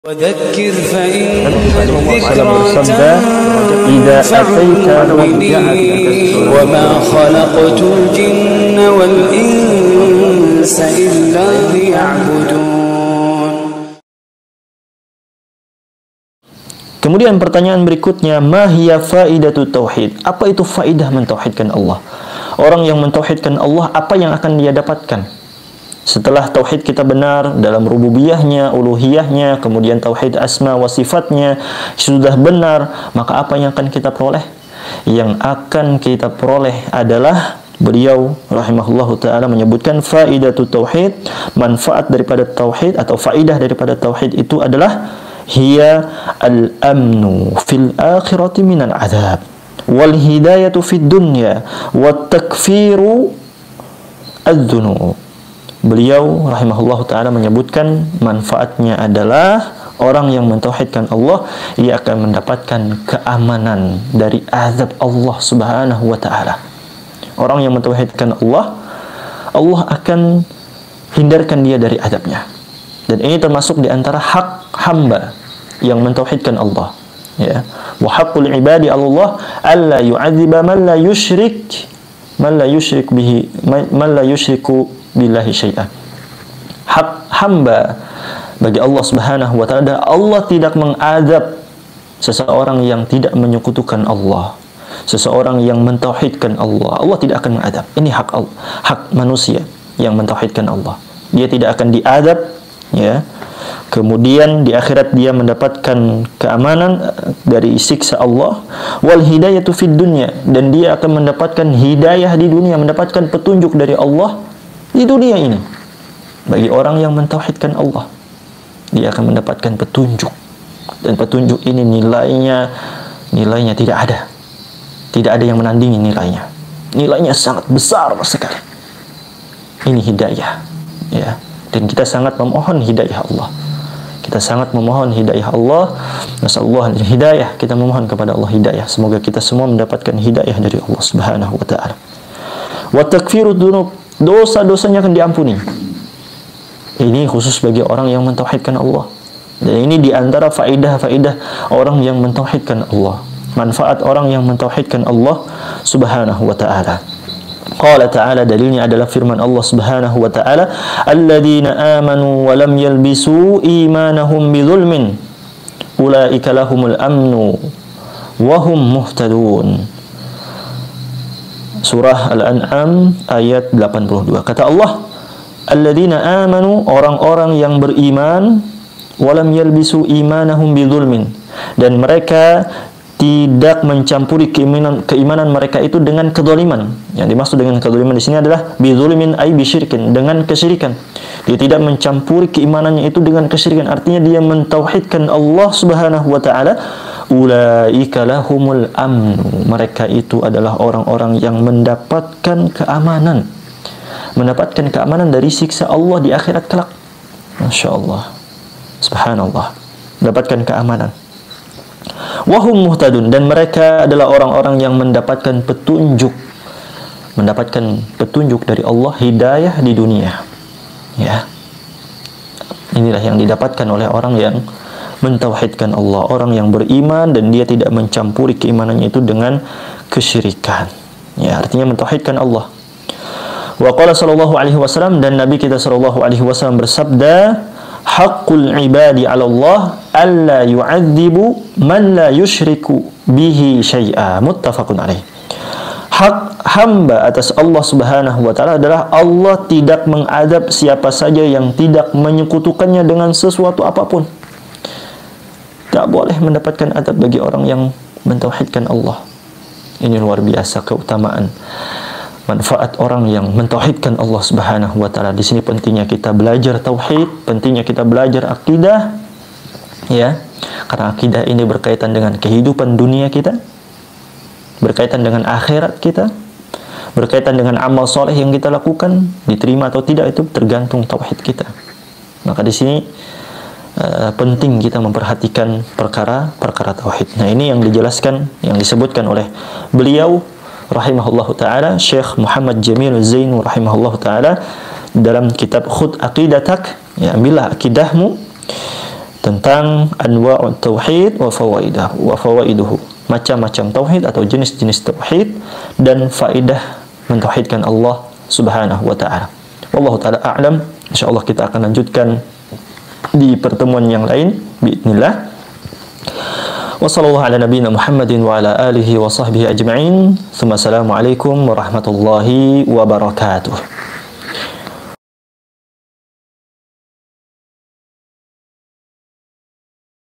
وذكر فإن Sallallahu الذكرى bersabda, "Idza ataita وما خلقت الجن والإنس إلا ليعبدون." Kemudian pertanyaan berikutnya, ma hiya faidatu tauhid? Apa itu faidah mentauhidkan Allah? Orang yang mentauhidkan Allah, apa yang akan dia dapatkan? Setelah tauhid kita benar dalam rububiyahnya, uluhiyahnya, kemudian tauhid asma wa sifatnya sudah benar, maka apa yang akan kita peroleh? Yang akan kita peroleh adalah, beliau rahimahullahu ta'ala menyebutkan, faidatu tauhid, manfaat daripada tauhid atau faidah daripada tauhid itu adalah hiya al-amnu fil akhirati minal adab wal hidayatu fid dunya wat takfiru adz-dzunub. Beliau rahimahullahu ta'ala menyebutkan manfaatnya adalah orang yang mentauhidkan Allah, ia akan mendapatkan keamanan dari azab Allah subhanahu wa ta'ala. Orang yang mentauhidkan Allah, Allah akan hindarkan dia dari azabnya. Dan ini termasuk di antara hak hamba yang mentauhidkan Allah. Ya. Wa haqqul ibadi 'ala Allah alla yu'adziba man la yusyriku billahi syai'an. Hak hamba bagi Allah subhanahu wa ta'ala adalah Allah tidak mengazab seseorang yang tidak menyekutukan Allah, seseorang yang mentauhidkan Allah. Allah tidak akan mengazab. Ini hak Allah, hak manusia yang mentauhidkan Allah. Dia tidak akan diazab, ya. Kemudian di akhirat dia mendapatkan keamanan dari siksa Allah. Wal hidayatu fid dunya, dan dia akan mendapatkan hidayah di dunia, mendapatkan petunjuk dari Allah di dunia ini. Bagi orang yang mentauhidkan Allah, dia akan mendapatkan petunjuk, dan petunjuk ini nilainya tidak ada yang menandingi nilainya sangat besar sekali. Ini hidayah, ya. Dan kita sangat memohon hidayah Allah. Kita sangat memohon hidayah Allah. Nasallallahu hidayah. Kita memohon kepada Allah hidayah. Semoga kita semua mendapatkan hidayah dari Allah Subhanahu wa ta'ala. Wa takfiru dzunub, dosa-dosanya akan diampuni. Ini khusus bagi orang yang mentauhidkan Allah. Dan ini di antara faidah-faidah orang yang mentauhidkan Allah. Manfaat orang yang mentauhidkan Allah Subhanahu wa ta'ala. Qala ta'ala, dalilnya adalah firman Allah Subhanahu wa ta'ala, alladzina amanu wa lam yalbisu imanahum bidzulmin ulaika lahumul amnu wa hum muhtadun. Surah Al-An'am ayat 82. Kata Allah, alladzina amanu, orang-orang yang beriman, wa lam yalbisu imanahum bidzulmin, dan mereka tidak mencampuri keimanan mereka itu dengan kezaliman. Yang dimaksud dengan kezaliman di sini adalah bidzulmin ay bisyirkin, dengan kesyirikan. Dia tidak mencampuri keimanannya itu dengan kesyirikan. Artinya dia mentauhidkan Allah Subhanahu wa ta'ala. Ulaika lahumul amnu, mereka itu adalah orang-orang yang mendapatkan keamanan. Mendapatkan keamanan dari siksa Allah di akhirat kelak. Masya Allah, subhanallah, mendapatkan keamanan. Wahum muhtadun, dan mereka adalah orang-orang yang mendapatkan petunjuk dari Allah, hidayah di dunia. Ya, inilah yang didapatkan oleh orang yang mentauhidkan Allah, orang yang beriman dan dia tidak mencampuri keimanannya itu dengan kesyirikan. Ya, artinya mentauhidkan Allah. Wa qala sallallahu alaihi wasallam, dan Nabi kita sallallahu alaihi wasallam bersabda, haqqul ibadi 'ala Allah alla yu'adzibu man la yusyriku bihi syai'a, muttafaqun alaih. Hak hamba atas Allah Subhanahu wa ta'ala adalah Allah tidak mengadab siapa saja yang tidak menyekutukannya dengan sesuatu apapun. Tak boleh mendapatkan adab bagi orang yang mentauhidkan Allah. Ini luar biasa keutamaan, manfaat orang yang mentauhidkan Allah Subhanahu wa ta'ala. Di sini pentingnya kita belajar tauhid, pentingnya kita belajar akidah, ya. Karena akidah ini berkaitan dengan kehidupan dunia kita, berkaitan dengan akhirat kita, berkaitan dengan amal soleh yang kita lakukan, diterima atau tidak itu tergantung tauhid kita. Maka di sini penting kita memperhatikan perkara tauhid. Nah, ini yang dijelaskan, yang disebutkan oleh beliau rahimahullahu ta'ala, Syekh Muhammad Jamil Zain rahimahullahu ta'ala, dalam kitab Khud Aqidatak, ya, ambillah akidahmu, tentang anwa'ut tauhid wa fawaiduhu, macam-macam tauhid atau jenis-jenis tauhid dan faedah mentauhidkan Allah Subhanahu wa taala. Wallahu taala a'lam. Insyaallah kita akan lanjutkan di pertemuan yang lain biidznillah. Wa sallallahu ala nabiyyina Muhammadin wa ala alihi wa sahbihi ajma'in. Assalamualaikum warahmatullahi wabarakatuh.